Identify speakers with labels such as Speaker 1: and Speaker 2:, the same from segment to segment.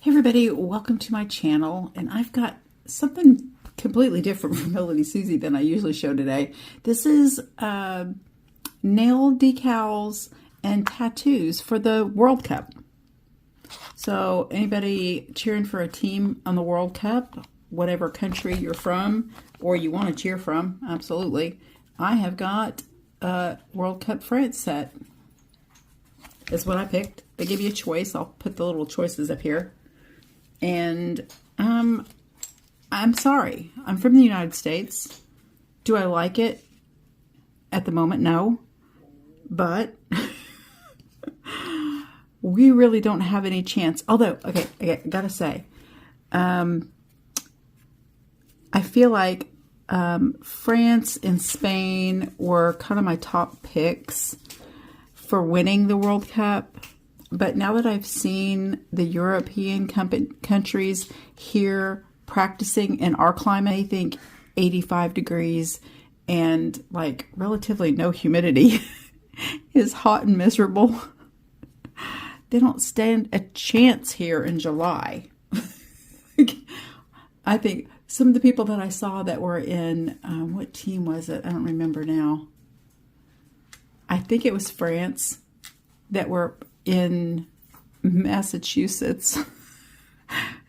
Speaker 1: Hey everybody, welcome to my channel, and I've got something completely different from MelodySusie than I usually show today. This is nail decals and tattoos for the World Cup. So anybody cheering for a team on the World Cup, whatever country you're from or you want to cheer from, absolutely. I have got a World Cup France set. That's what I picked. They give you a choice. I'll put the little choices up here. And I'm sorry. I'm from the United States. Do I like it? At the moment, no. But we really don't have any chance. Although, okay, I gotta say, I feel like France and Spain were kind of my top picks for winning the World Cup. But now that I've seen the European countries here practicing in our climate, I think 85 degrees and like relatively no humidity is hot and miserable. They don't stand a chance here in July. I think some of the people that I saw that were in, what team was it? I don't remember now. I think it was France that were in Massachusetts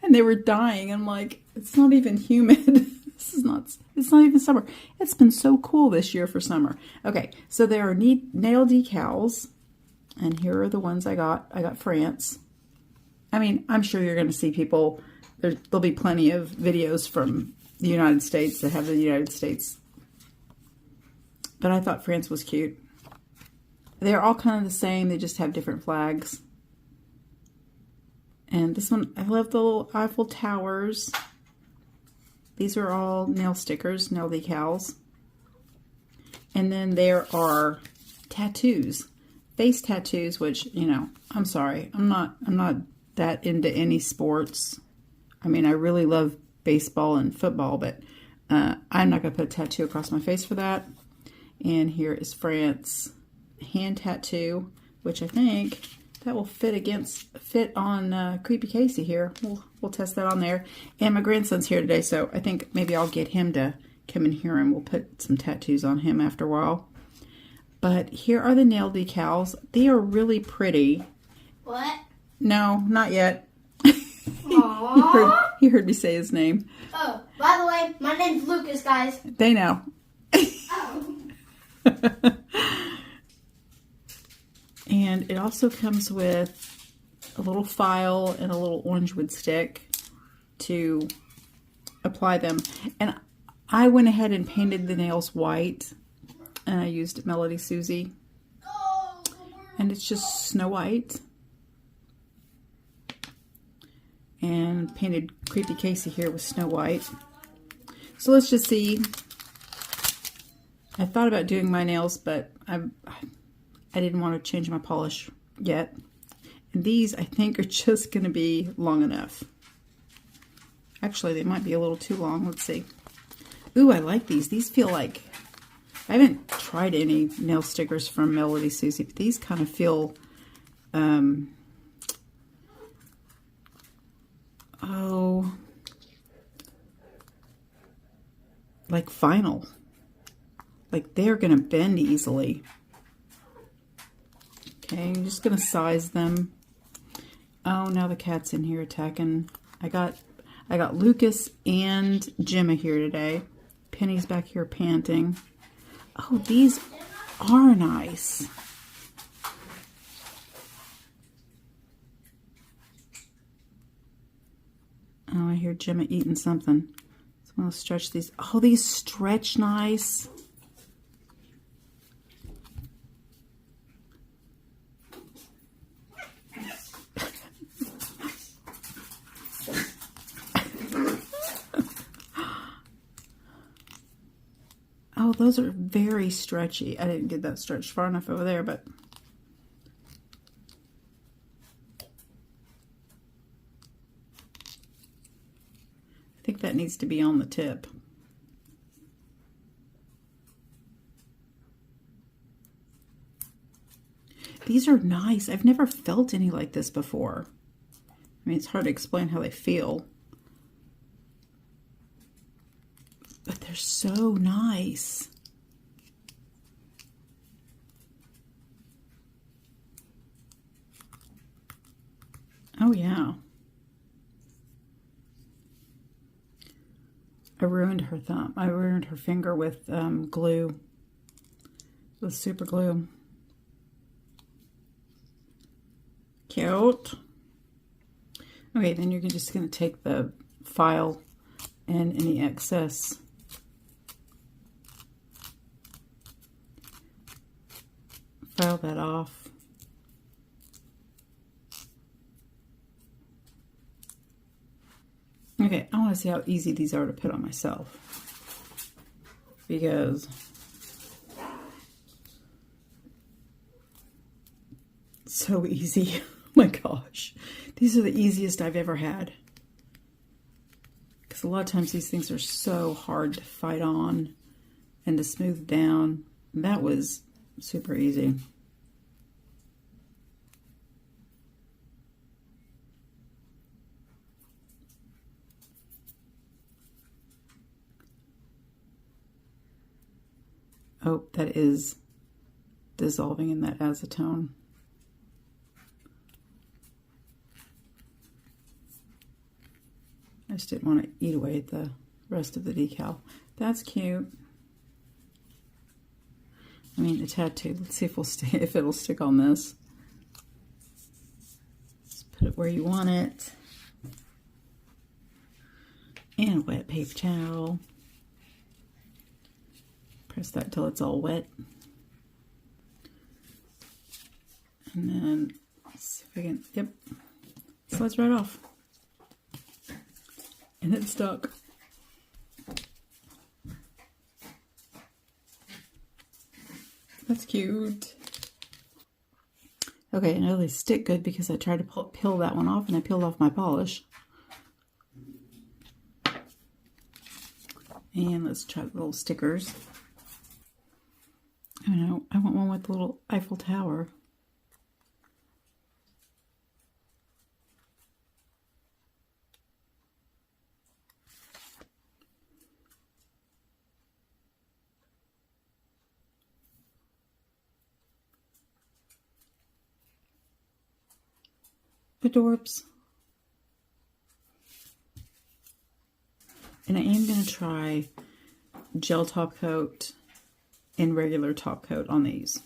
Speaker 1: and they were dying. I'm like, it's not even humid. It's not even summer. It's been so cool this year for summer. Okay, so there are nail decals, and here are the ones I got. I got France. I mean, I'm sure you're going to see people, there'll be plenty of videos from the United States that have the United States. But I thought France was cute. They're all kind of the same. They just have different flags. And this one, I love the little Eiffel Towers. These are all nail stickers, nail decals. And then there are tattoos. Face tattoos, which, you know, I'm sorry. I'm not that into any sports. I mean, I really love baseball and football, but I'm not going to put a tattoo across my face for that. And here is France hand tattoo, which I think that will fit on Creepy Casey here. We'll test that on there. And my grandson's here today, so I think maybe I'll get him to come in here and we'll put some tattoos on him after a while. But here are the nail decals. They are really pretty.
Speaker 2: What?
Speaker 1: No, not yet.
Speaker 2: Aww.
Speaker 1: He heard me say his name.
Speaker 2: Oh, by the way, my name's Lucas, guys.
Speaker 1: They know.
Speaker 2: Oh.
Speaker 1: And it also comes with a little file and a little orange wood stick to apply them. And I went ahead and painted the nails white, and I used MelodySusie. And it's just Snow White. And painted Creepy Casey here with Snow White. So let's just see. I thought about doing my nails, but I didn't want to change my polish yet. And these, I think, are just going to be long enough. Actually, they might be a little too long. Let's see. Ooh, I like these. These feel like... I haven't tried any nail stickers from MelodySusie, but these kind of feel... like vinyl. Like they're going to bend easily. Okay, I'm just going to size them. Oh, now the cat's in here attacking. I got Lucas and Gemma here today. Penny's back here panting. Oh, these are nice. Oh, I hear Gemma eating something. So I'm going to stretch these. Oh, these stretch nice. Oh, those are very stretchy. I didn't get that stretched far enough over there, but... I think that needs to be on the tip. These are nice. I've never felt any like this before. I mean, it's hard to explain how they feel. But they're so nice. Oh, yeah. I ruined her thumb. I ruined her finger with glue. With super glue. Cute. Okay, then you're just going to take the file and any excess file that off. Okay, I want to see how easy these are to put on myself. Because it's so easy. Oh my gosh. These are the easiest I've ever had. Because a lot of times these things are so hard to fight on and to smooth down. That was super easy. Oh, that is dissolving in that acetone. I just didn't want to eat away the rest of the decal. That's cute. I mean, the tattoo. Let's see if it'll stick on this. Just put it where you want it. And a wet paper towel. Press that till it's all wet. And then, let's see if I can, yep, slides right off. And it's stuck. That's cute. Okay, I know they stick good because I tried to peel that one off and I peeled off my polish. And let's try the little stickers. Oh no, I want one with the little Eiffel Tower. Adorbs. And I am going to try gel top coat and regular top coat on these.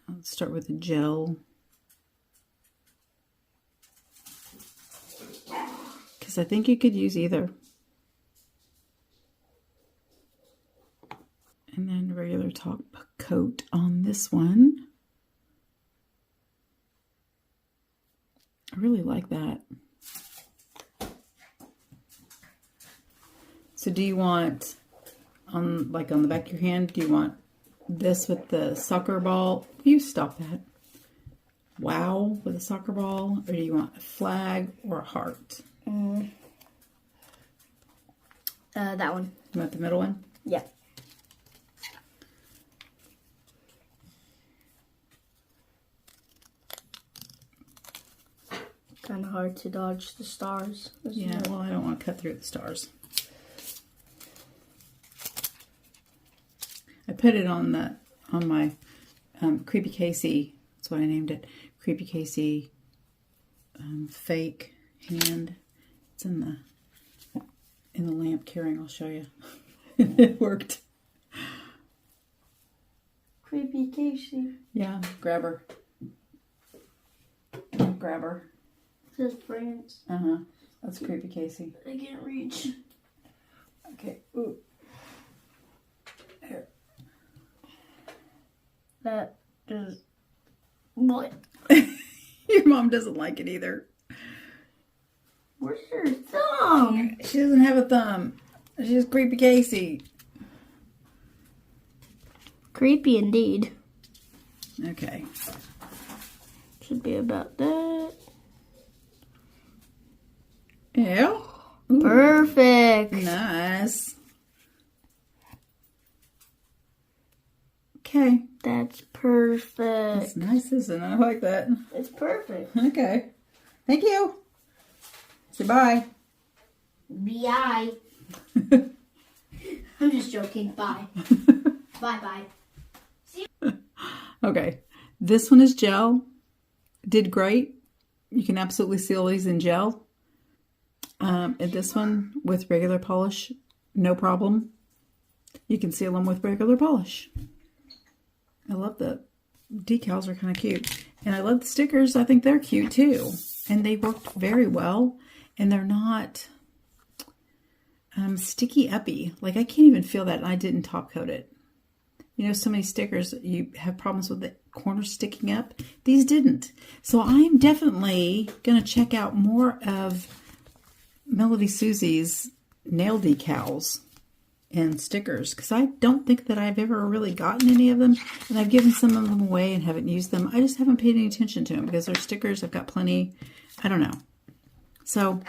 Speaker 1: Let's start with the gel. Because I think you could use either. And then regular top coat on this one. I really like that. So do you want, on the back of your hand, do you want this with the soccer ball? You stop that. Wow, with a soccer ball? Or do you want a flag or a heart?
Speaker 2: That one.
Speaker 1: You want the middle one?
Speaker 2: Yeah. Kind of hard to dodge the stars.
Speaker 1: Yeah, well, I don't want to cut through the stars. I put it on my Creepy Casey. That's what I named it. Creepy Casey fake hand. It's in the lamp carrying. I'll show you. It worked.
Speaker 2: Creepy Casey.
Speaker 1: Yeah, grab her. Grab her.
Speaker 2: It says France.
Speaker 1: That's Creepy Casey.
Speaker 2: I can't reach.
Speaker 1: Okay. Ooh. There.
Speaker 2: That is what?
Speaker 1: Your mom doesn't like it either.
Speaker 2: Where's your thumb?
Speaker 1: She doesn't have a thumb. She's Creepy Casey.
Speaker 2: Creepy indeed.
Speaker 1: Okay.
Speaker 2: Should be about that.
Speaker 1: Yeah. Ooh.
Speaker 2: Perfect.
Speaker 1: Nice. Okay.
Speaker 2: That's perfect.
Speaker 1: That's nice, isn't it? I like that.
Speaker 2: It's perfect.
Speaker 1: Okay. Thank you. Say bye.
Speaker 2: B.I. I'm just joking. Bye. Bye-bye.
Speaker 1: Okay. This one is gel. Did great. You can absolutely seal these in gel. And this one with regular polish, no problem. You can seal them with regular polish. I love the decals are kind of cute. And I love the stickers. I think they're cute too. And they worked very well. And they're not sticky uppy. Like I can't even feel that, and I didn't top coat it. You know, so many stickers, you have problems with the corners sticking up. These didn't. So I'm definitely going to check out more of MelodySusie's nail decals and stickers, because I don't think that I've ever really gotten any of them, and I've given some of them away and haven't used them. I just haven't paid any attention to them because they're stickers. I've got plenty. I don't know. So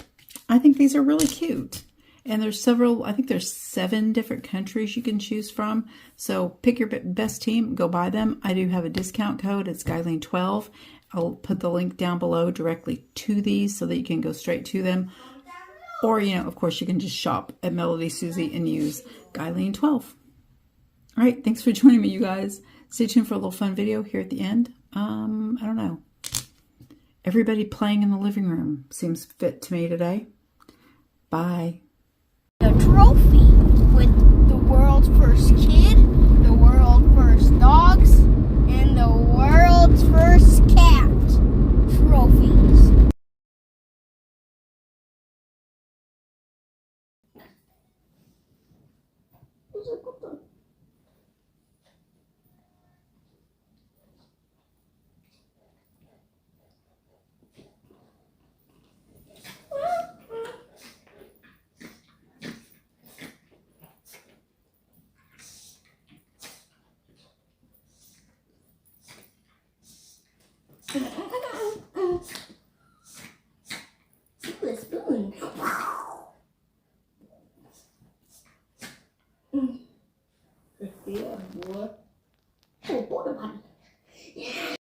Speaker 1: I think these are really cute. And there's several, I think there's 7 different countries you can choose from. So pick your best team, go buy them. I do have a discount code. It's Guyleen12. I'll put the link down below directly to these so that you can go straight to them. Or, you know, of course, you can just shop at MelodySusie and use Guyleen12. All right, thanks for joining me, you guys. Stay tuned for a little fun video here at the end. I don't know. Everybody playing in the living room seems fit to me today. Bye.
Speaker 2: A trophy with the world's first kid, the world's first dogs, and the world's first cat. Trophies. Spoon.
Speaker 3: Yeah, boy.